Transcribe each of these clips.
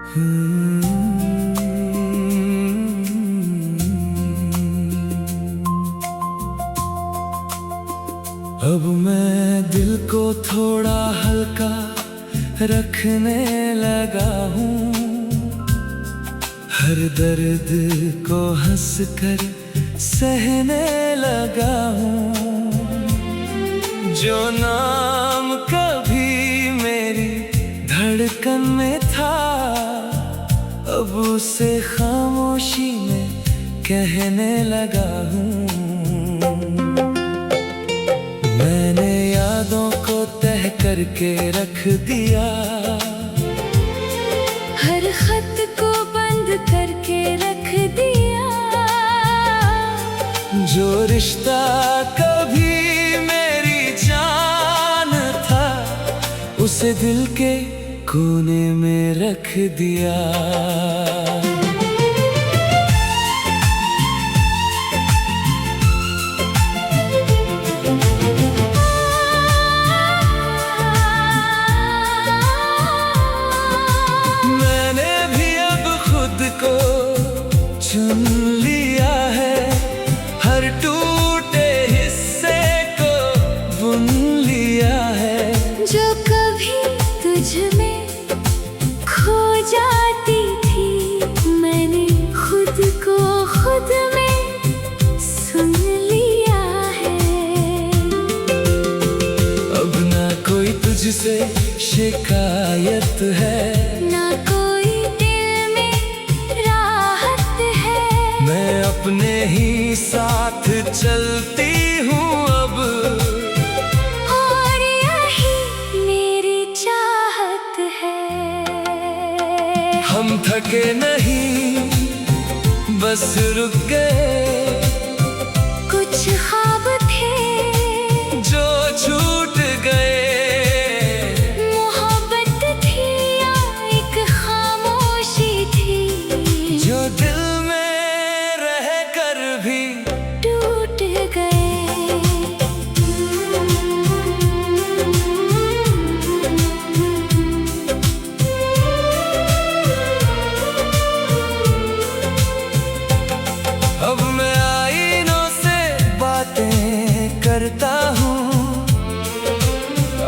अब मैं दिल को थोड़ा हल्का रखने लगा हूँ, हर दर्द को हंसकर सहने लगा हूँ। जो नाम कभी मेरी धड़कन में था, अब उसे खामोशी में कहने लगा हूँ। मैंने यादों को तह करके रख दिया, हर खत को बंद करके रख दिया। जो रिश्ता कभी मेरी जान था, उसे दिल के कोने में रख दिया। मैंने भी अब खुद को चुन लिया है, हर टूटे हिस्से को बुन लिया है। जो कभी तुझ में खो जाती थी, मैंने खुद को खुद में सुन लिया है। अब ना कोई तुझसे शिकायत है, ना कोई दिल में राहत है। मैं अपने ही साथ चलती हूँ अब, और यही मेरी चाहत है। हम थके नहीं, बस रुक गए। कुछ ख्वाब थे जो छूट गए, मोहब्बत थी या एक खामोशी थी। जो दिल में रह कर भी टूट गए। अब मैं आईनों से बातें करता हूँ,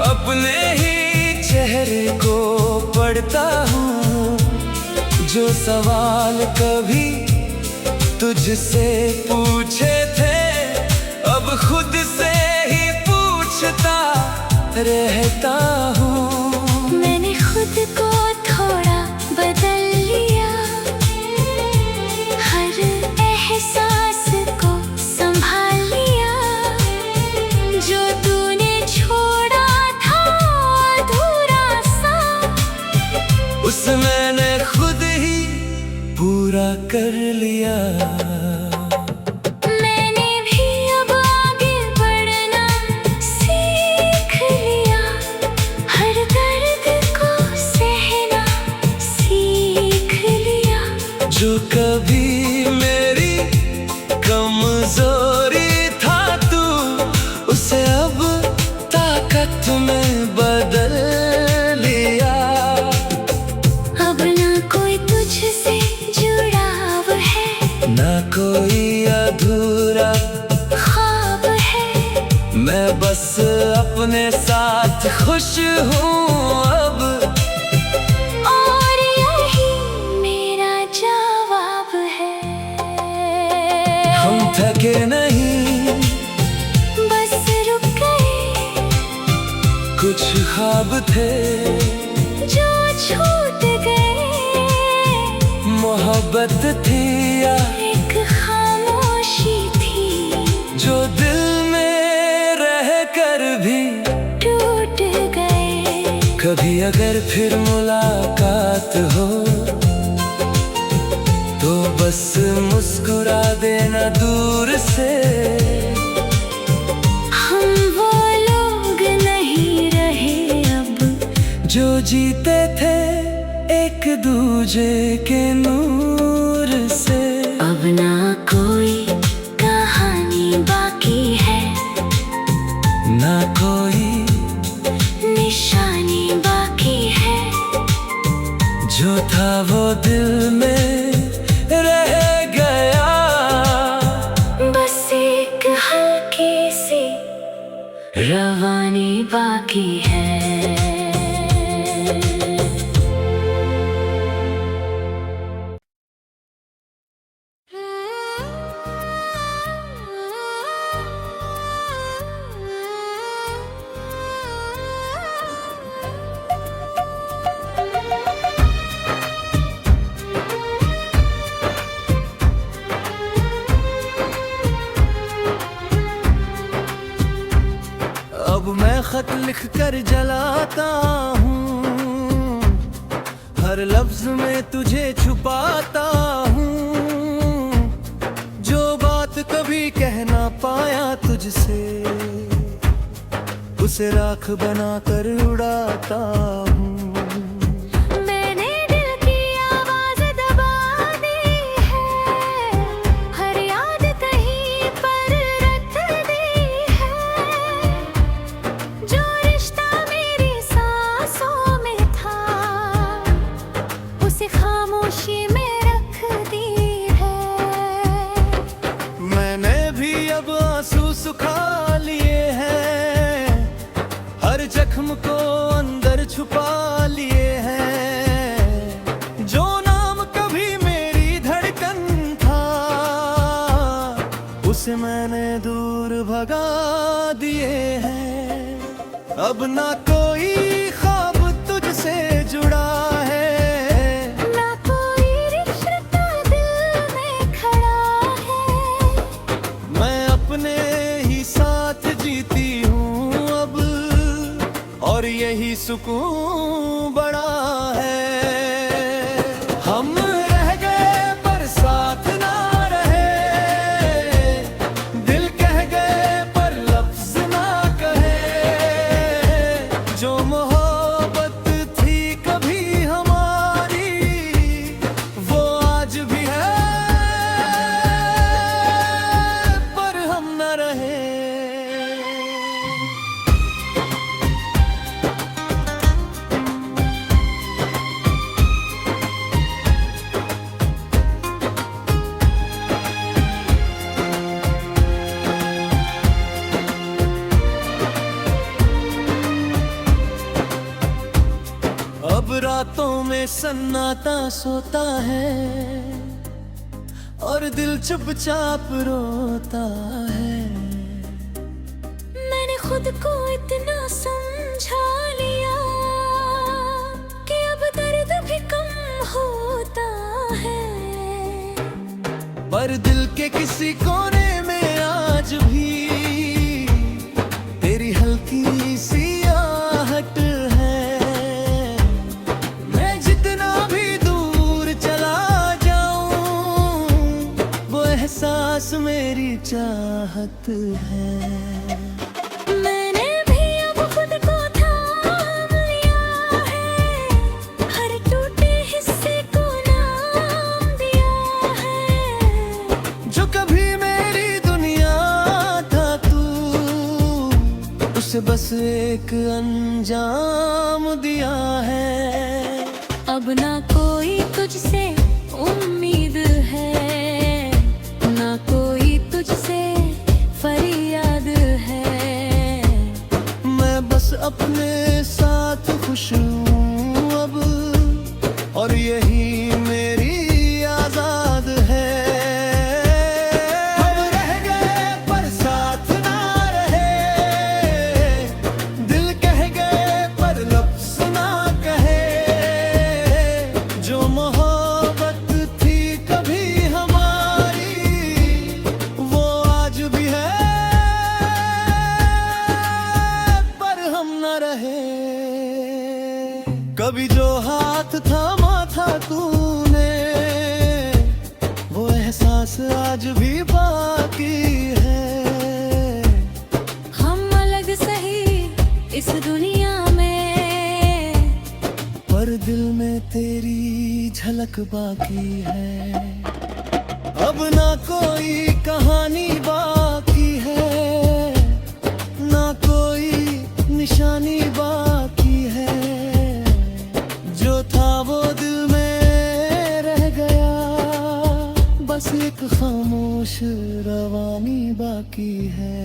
अपने ही चेहरे को पढ़ता हूँ। जो सवाल कभी तुझसे पूछे थे, अब खुद से ही पूछता रहता हूँ। मैंने खुद को थोड़ा बदल लिया, हर एहसास को संभाल लिया। जो तूने छोड़ा था अधूरा सा, उसे मैंने खुद ही पूरा कर लिया। मैंने भी अब आगे बढ़ना सीख लिया, हर दर्द को सहना सीख लिया। जो कभी मेरी कमजोरी था, तू उसे अब ताकत में बदल लिया। अब ना कोई तुझसे जुड़ाव है, ना कोई अधूरा ख्वाब है। मैं बस अपने साथ खुश हूँ अब, और यही मेरा जवाब है। हम थके नहीं, बस रुक गए। कुछ ख्वाब थे जो छूट गए, मोहब्बत थी या एक खामोशी थी। जो दिल में रह कर भी टूट गए। कभी अगर फिर मुलाकात हो, तो बस मुस्कुरा देना दूर से। हम वो लोग नहीं रहे अब, जो जीते थे एक दूजे के नूर से। अब ना कोई कहानी बाकी है, ना कोई निशानी बाकी है। जो था वो दिल में रह गया। बस एक हल्की सी रवानी बाकी है। अब मैं खत लिख कर जलाता हूँ, हर लफ्ज में तुझे छुपाता हूँ। जो बात कभी कह ना पाया तुझसे, उसे राख बना कर उड़ाता हूँ। मैंने दिल की आवाज दबा दी है, हर याद कहीं पर रख दी है। जो रिश्ता मेरी सांसों में था, उसे खामोशी में रख दी है। मैंने भी अब आंसू सुखा लिए हैं, हर जख्म को अंदर छुपा लिए हैं। जो नाम कभी मेरी धड़कन था, उसे मैंने दूर भगा दिए हैं। अब ना कोई ख्वाब तुझसे जुड़ा है, ना कोई रिश्ता दिल में खड़ा है। मैं अपने ही साथ जीती हूँ अब, और यही सुकून बड़ा है। हम रह गए पर साथ ना रहे, दिल कह गए पर लफ्ज ना कहे। जो मोहब्बत थी कभी हमारी, वो आज भी है, पर हम न रहे। अब रातों में सन्नाटा सोता है, और दिल चुपचाप रोता है। मैंने खुद को इतना समझा लिया कि अब दर्द भी कम होता है। पर दिल के किसी कोने में आज भी तेरी हल्की सी आहट है। मैं जितना भी दूर चला जाऊं, वो एहसास मेरी चाहत है। मैंने भी अब खुद को थाम लिया है, हर टूटे हिस्से को नाम दिया है। जो कभी मेरी दुनिया था तू, उसे बस एक अंजाम दिया है। अब ना कोई तुझसे उम्मीद है, ना कोई तुझसे फरियाद है। मैं बस अपने साथ खुश हूँ अब, और यही मेरी आजाद है। हम रह गए पर साथ ना रहे, दिल कह गए पर लफ्ज ना कहे। जो मोहब्बत थी कभी हमारी, वो आज भी है, पर हम न रहे। कभी जो हाथ थामा था तूने, वो एहसास आज भी बाकी है। हम अलग सही इस दुनिया में, पर दिल में तेरी झलक बाकी है। अब ना कोई कहानी बाकी है, ना कोई निशानी बाकी है। जो था वो दिल में की है।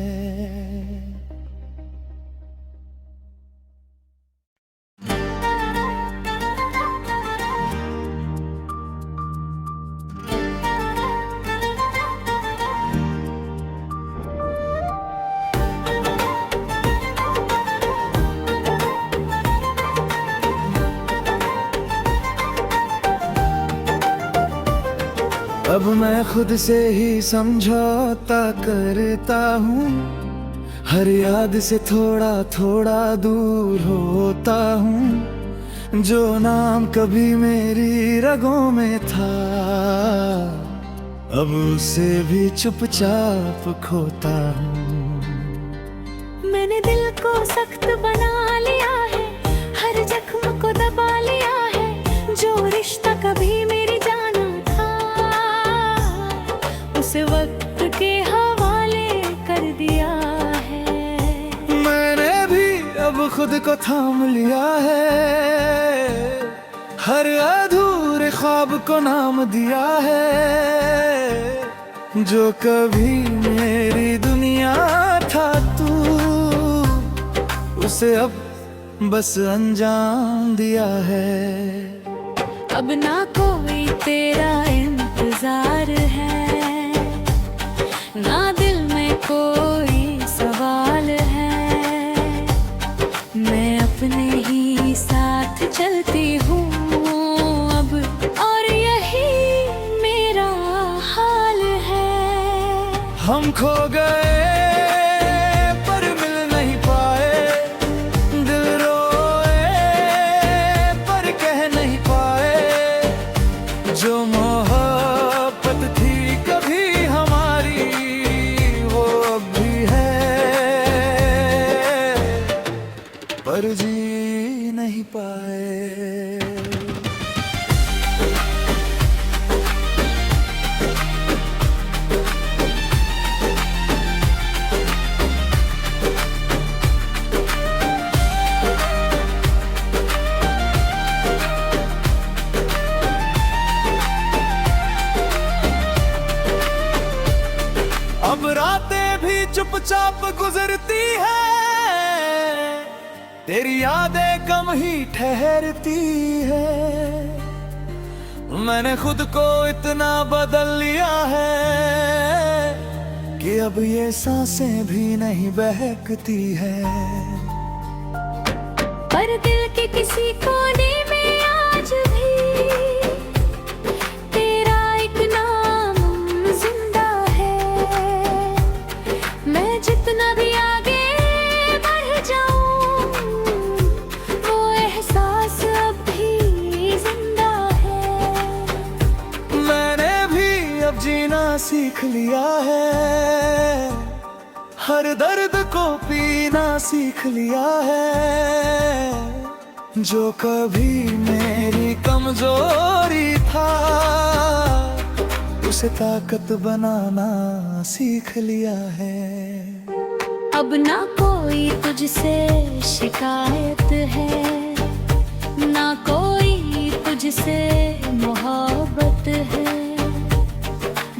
अब मैं खुद से ही समझौता करता हूँ, हर याद से थोड़ा थोड़ा दूर होता हूँ। जो नाम कभी मेरी रगों में था, अब उसे भी चुपचाप खोता हूँ। मैंने दिल को सख्त बना लिया है, हर जख्म को दबा लिया है। जो रिश्ता कभी मेरी जाना था, उसे वक्त के हवाले कर दिया है। मैंने भी अब खुद को थाम लिया है, हर अधूरे ख्वाब को नाम दिया है। जो कभी मेरी दुनिया था तू, उसे अब बस अंजाम दिया है। अब ना कोई तेरा इंतजार है, ना दिल में कोई सवाल है। मैं अपने ही साथ चलती हूँ अब, और यही मेरा हाल है। हम खो गए पर मिल नहीं पाए, दिल रोए पर कह नहीं पाए। जो मोहब्बत थी कभी हमारी, वो अब भी है पर जी नहीं पाए। अब रातें भी चुपचाप गुजरती है, तेरी यादें कम ही ठहरती है। मैंने खुद को इतना बदल लिया है कि अब ये सांसें भी नहीं बहकती है। पर दिल के किसी कोने में आज भी तेरा एक नाम जिंदा है। मैं जितना भी आगे बढ़ जाऊं, वो एहसास अब भी जिंदा है। मैंने भी अब जीना सीख लिया है, हर दर्द को पीना सीख लिया है। जो कभी मेरी कमजोरी था, उसे ताकत बनाना सीख लिया है। अब ना कोई तुझसे शिकायत है, ना कोई तुझसे मोहब्बत है।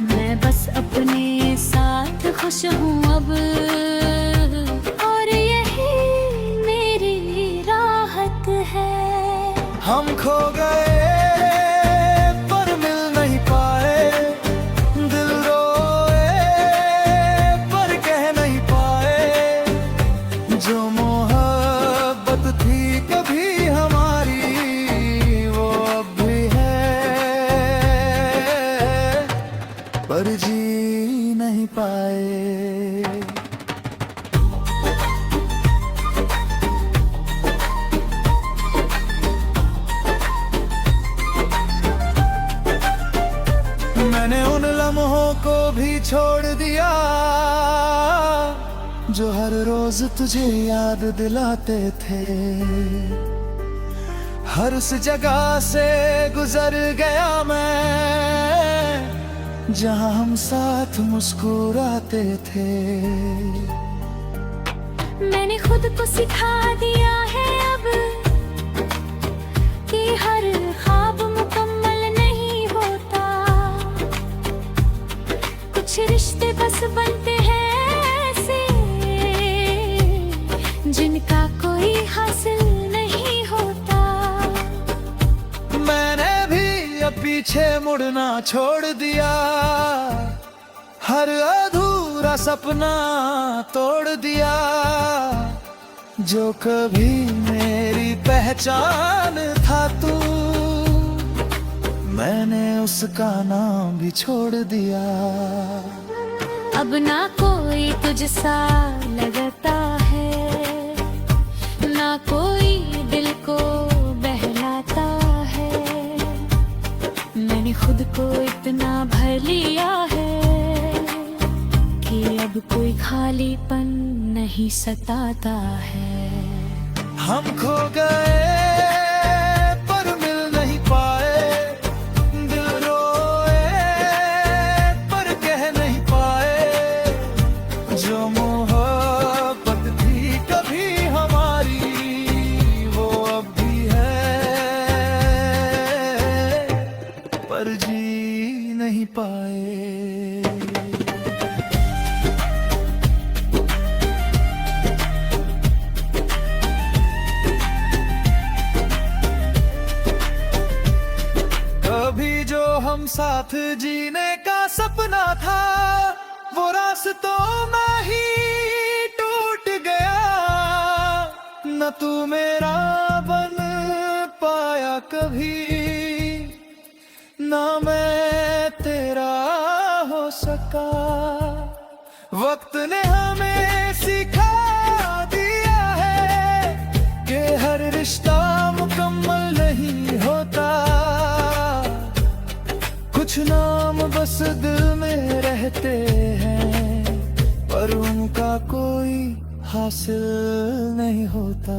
मैं बस अपने साथ खुश हूँ अब, और यही मेरी राहत है। हम खो गए पर मिल नहीं पाए, दिल रोए पर कह नहीं पाए। जो मोहब्बत थी कभी हमारी, वो अब भी है पर जी नहीं पाए। मैंने उन लम्हों को भी छोड़ दिया, जो हर रोज तुझे याद दिलाते थे। हर उस जगह से गुजर गया मैं, जहां हम साथ मुस्कुराते थे। मैंने खुद को सिखा दिया है अब कि हर ख्वाब मुकम्मल नहीं होता। कुछ रिश्ते बस बनते हैं पीछे मुड़ना छोड़ दिया, हर अधूरा सपना तोड़ दिया। जो कभी मेरी पहचान था तू, मैंने उसका नाम भी छोड़ दिया। अब ना कोई तुझसा लगता है, ना कोई दिल को बहलाता है। मैंने खुद को इतना भर लिया है कि अब कोई खालीपन नहीं सताता है। हम खो गए पर मिल नहीं पाए, दिल रोए पर कह नहीं पाए। जो मोहब्बत थी कभी हमारी, वो अब भी है पर जी नहीं पाए। हम साथ जीने का सपना था, वो रास्तों में ही टूट गया। न तू मेरा बन पाया कभी, न मैं तेरा हो सका। वक्त ने हमें सिखा दिया है कि हर रिश्ता मुकम्मल नहीं होता। कुछ नाम बस दिल में रहते हैं, पर उनका कोई हासिल नहीं होता।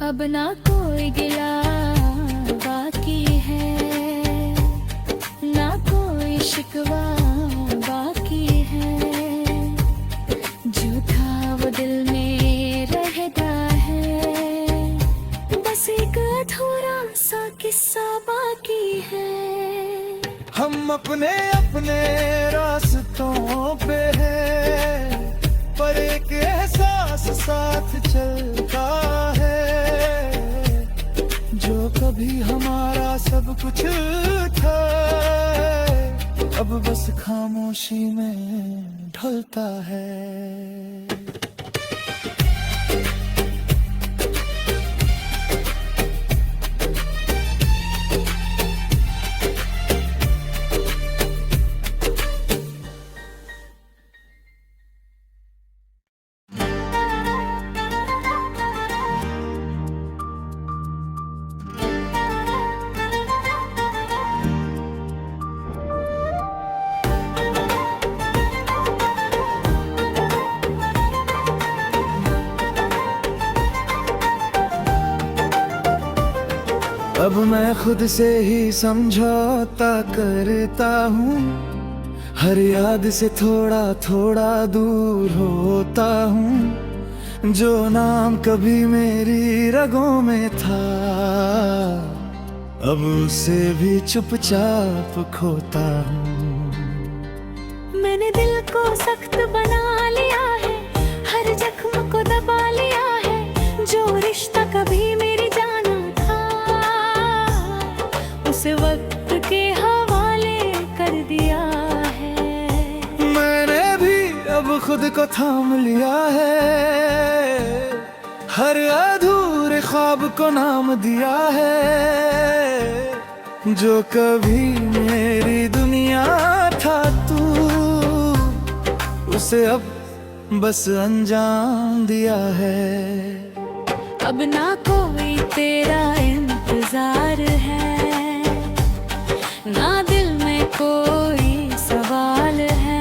अब ना कोई गिला बाकी है, ना कोई शिकवा बाकी है। जो था वो दिल में रहता है, बस एक अधूरा सा किस्सा बाकी है। हम अपने अपने रास्तों पे हैं, पर एक एहसास साथ चलता है। जो कभी हमारा सब कुछ था, अब बस खामोशी में ढलता है। अब मैं खुद से ही समझौता करता हूँ, हर याद से थोड़ा थोड़ा दूर होता हूँ। जो नाम कभी मेरी रगों में था, अब उसे भी चुपचाप खोता हूँ। मैंने दिल को सख्त बना लिया है, हर जख्म को दबा लिया है। जो रिश्ता कभी मेरी जाना था, उसे वक्त के हवाले कर दिया है। मैंने भी अब खुद को थाम लिया है, हर अधूरे ख्वाब को नाम दिया है। जो कभी मेरी दुनिया था तू, उसे अब बस अंजाम दिया है। अब ना कोई तेरा इंतजार है, ना दिल में कोई सवाल है।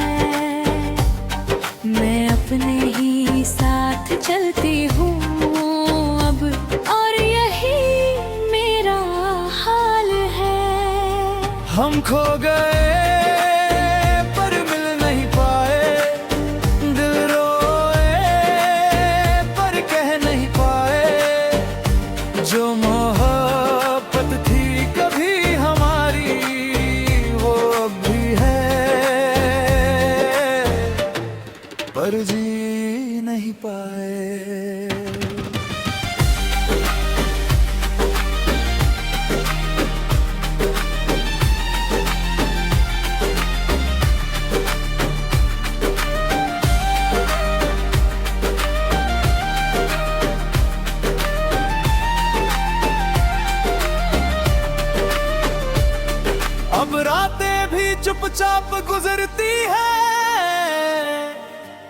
मैं अपने ही साथ चलती हूँ अब, और यही मेरा हाल है। हम खो गए पर मिल नहीं पाए, दिल रोए पर कह नहीं पाए। जो मोहब्बत थी कभी हमारी, वो अब भी है पर जी नहीं पाए। रातें भी चुपचाप गुजरती है,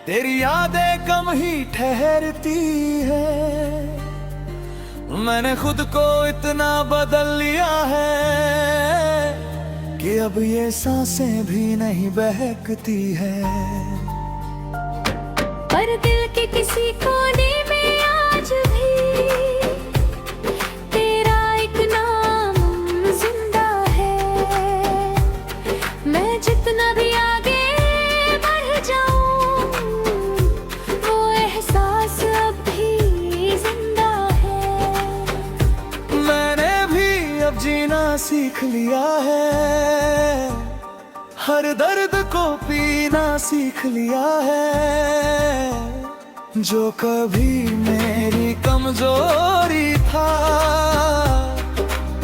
तेरी यादें कम ही ठहरती है। मैंने खुद को इतना बदल लिया है कि अब ये सांसें भी नहीं बहकती है। पर दिल के किसी कोने में आज भी तेरा एक नाम जिंदा है। मैं जितना भी आगे बढ़ जाऊं, वो एहसास अब भी जिंदा है। मैंने भी अब जीना सीख लिया है, हर दर्द को पीना सीख लिया है। जो कभी मेरी कमजोरी था,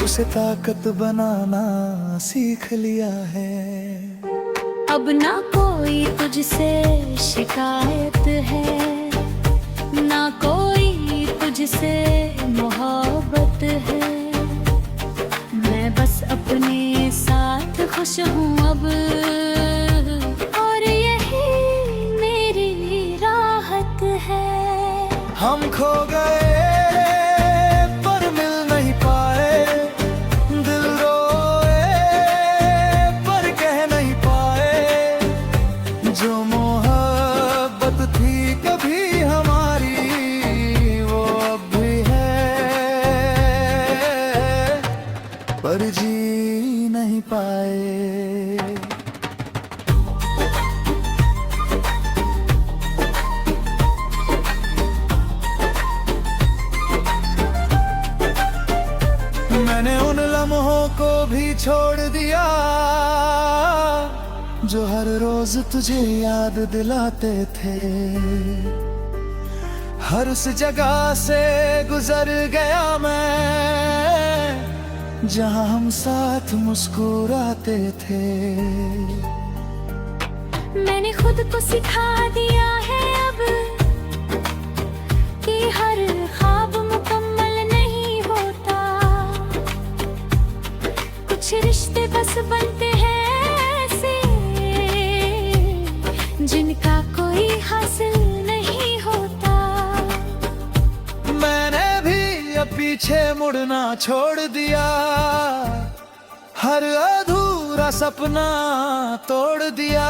उसे ताकत बनाना सीख लिया है। अब ना कोई तुझसे शिकायत है, ना कोई तुझसे मोहब्बत है। मैं बस अपने साथ खुश हूँ अब, और यही मेरी राहत है। हम खो गए पर मिल नहीं पाए, दिल रोए पर कह नहीं पाए। जो मोहब्बत थी कभी हमारी, वो अब भी है पर जी नहीं पाए। मैंने उन लम्हों को भी छोड़ दिया, जो हर रोज तुझे याद दिलाते थे। हर उस जगह से गुजर गया मैं, जहां हम साथ मुस्कुराते थे। मैंने खुद को सिखा दिया है अब कि हर ख्वाब मुकम्मल नहीं होता। कुछ रिश्ते बस बनते हैं ऐसे, जिनका कोई हासिल नहीं होता। मैंने भी अब पीछे मुड़ना छोड़ दिया, हर अधूरा सपना तोड़ दिया।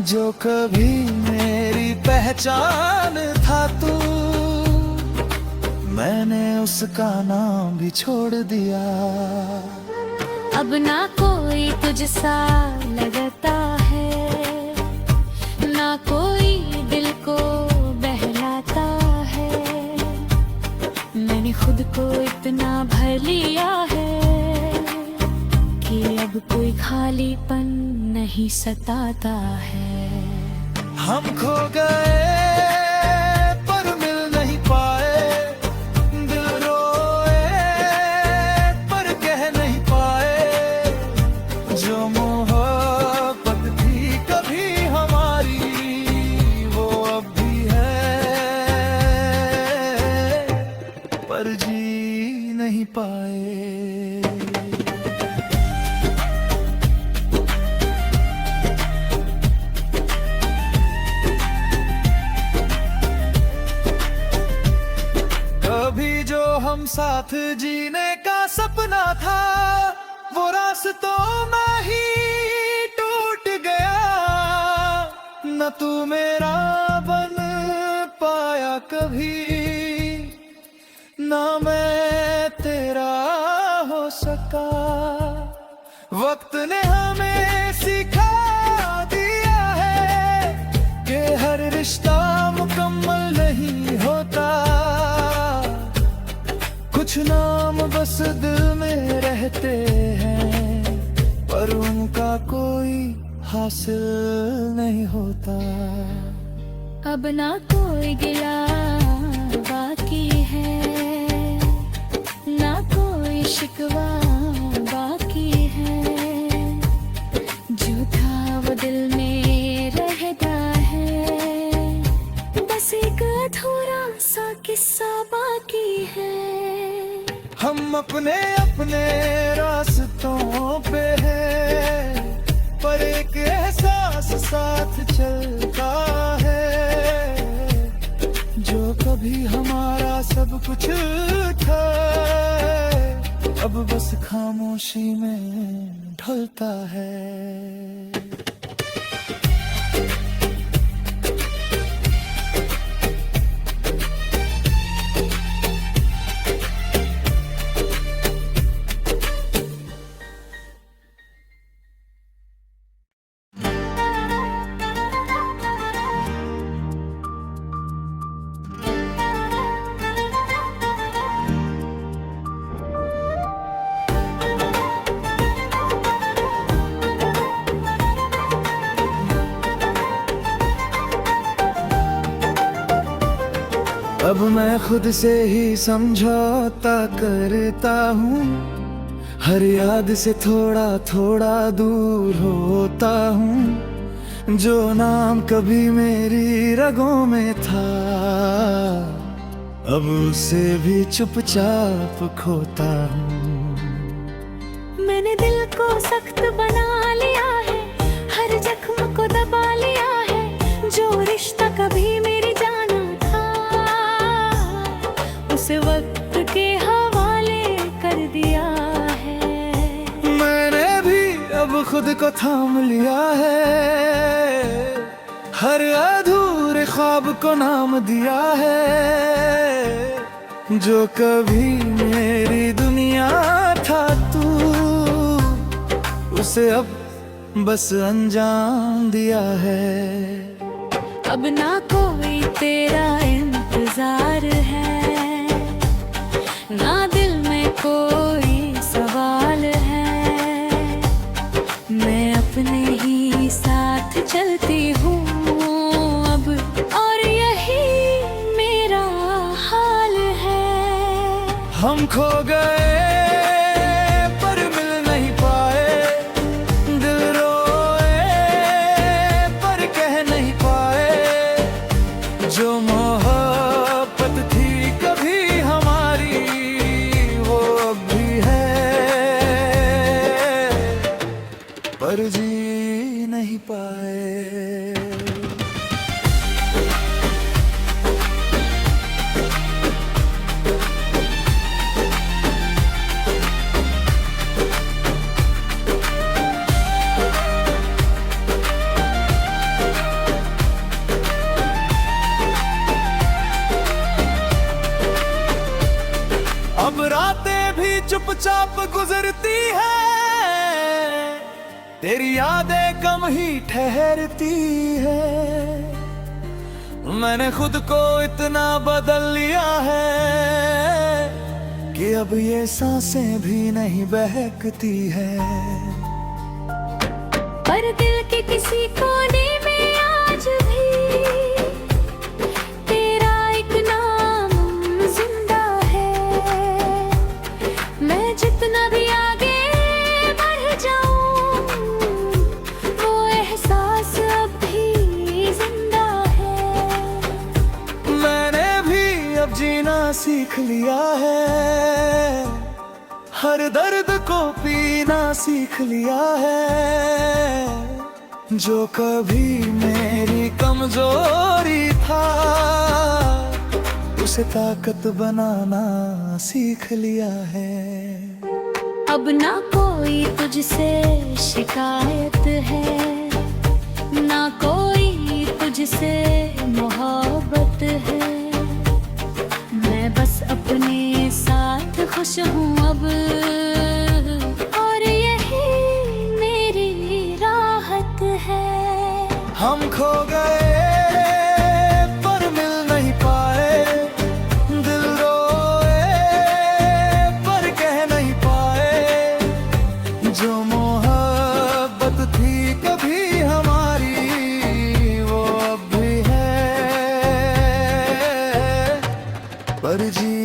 जो कभी मेरी पहचान था तू, मैंने उसका नाम भी छोड़ दिया। अब ना कोई तुझसा लगता है, ना कोई दिल को बहलाता है। मैंने खुद को इतना भर लिया है कि अब कोई खालीपन नहीं सताता है। हम खो गए पर मिल नहीं पाए, दिल रोए पर कह नहीं पाए। जो मोहब्बत थी कभी हमारी, वो अब भी है पर जी नहीं पाए। कभी जो हम साथ जीने का सपना था, वो रास्तों में ही टूट गया। न तू मेरा बन पाया कभी, ना मैं तेरा हो सका। वक्त ने हमें सिखा दिया है कि हर रिश्ता मुकम्मल नहीं होता। कुछ नाम बस दिल में रहते हैं, पर उनका कोई हासिल नहीं होता। अब ना कोई गिला बाकी है, ना कोई शिकवा बाकी है। जो था वो दिल में रहता है, बस एक अधूरा सा किस्सा बाकी है। हम अपने अपने रास्तों पे हैं, पर एक एहसास साथ चलता है, जो कभी हमारा सब कुछ था, अब बस खामोशी में ढलता है। अब मैं खुद से ही समझौता करता हूँ, हर याद से थोड़ा थोड़ा दूर होता हूँ, जो नाम कभी मेरी रगों में था, अब उसे भी चुपचाप खोता हूँ। मैंने दिल को सख्त बना लिया है, हर जख्म को दबा लिया है, जो रिश्ता कभी मेरी जाना था, उसे वक्त के हवाले कर दिया है। मैंने भी अब खुद को थाम लिया है, हर अधूरे ख्वाब को नाम दिया है, जो कभी मेरी दुनिया था तू, उसे अब बस अंजाम दिया है। अब ना कोई तेरा इंतजार है, ना दिल में कोई सवाल है, मैं अपने ही साथ चलती हूँ अब, और यही मेरा हाल है। हम खो गए पर मिल नहीं पाए, दिल रोए पर कह नहीं पाए, जो मोहब्बत थी कभी हमारी वो अब भी है, पर जी नहीं पाए। अब रातें भी चुपचाप गुजरती है, तेरी यादें कम ही ठहरती है, मैंने खुद को इतना बदल लिया है कि अब ये सांसें भी नहीं बहकती है। पर दिल के किसी कोने में आज भी तेरा एक नाम जिंदा है, मैं जितना भी आगे बढ़ जाऊं, वो एहसास अब भी जिंदा है। मैंने भी अब जीना सीख लिया है, हर दर्द को पीना सीख लिया है, जो कभी मेरी कमजोरी था, उसे ताकत बनाना सीख लिया है। अब ना कोई तुझसे शिकायत है, ना कोई तुझसे मोहब्बत है, मैं बस अपने साथ खुश हूँ अब, और यही मेरी राहत है। हम खो गए पर मिल नहीं पाए, दिल रोए पर कह नहीं पाए, जो मोहब्बत थी कभी हमारी वो अब भी है, पर जी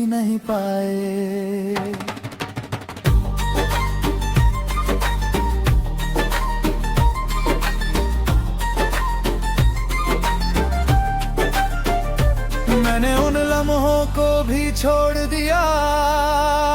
नहीं पाए। छोड़ दिया।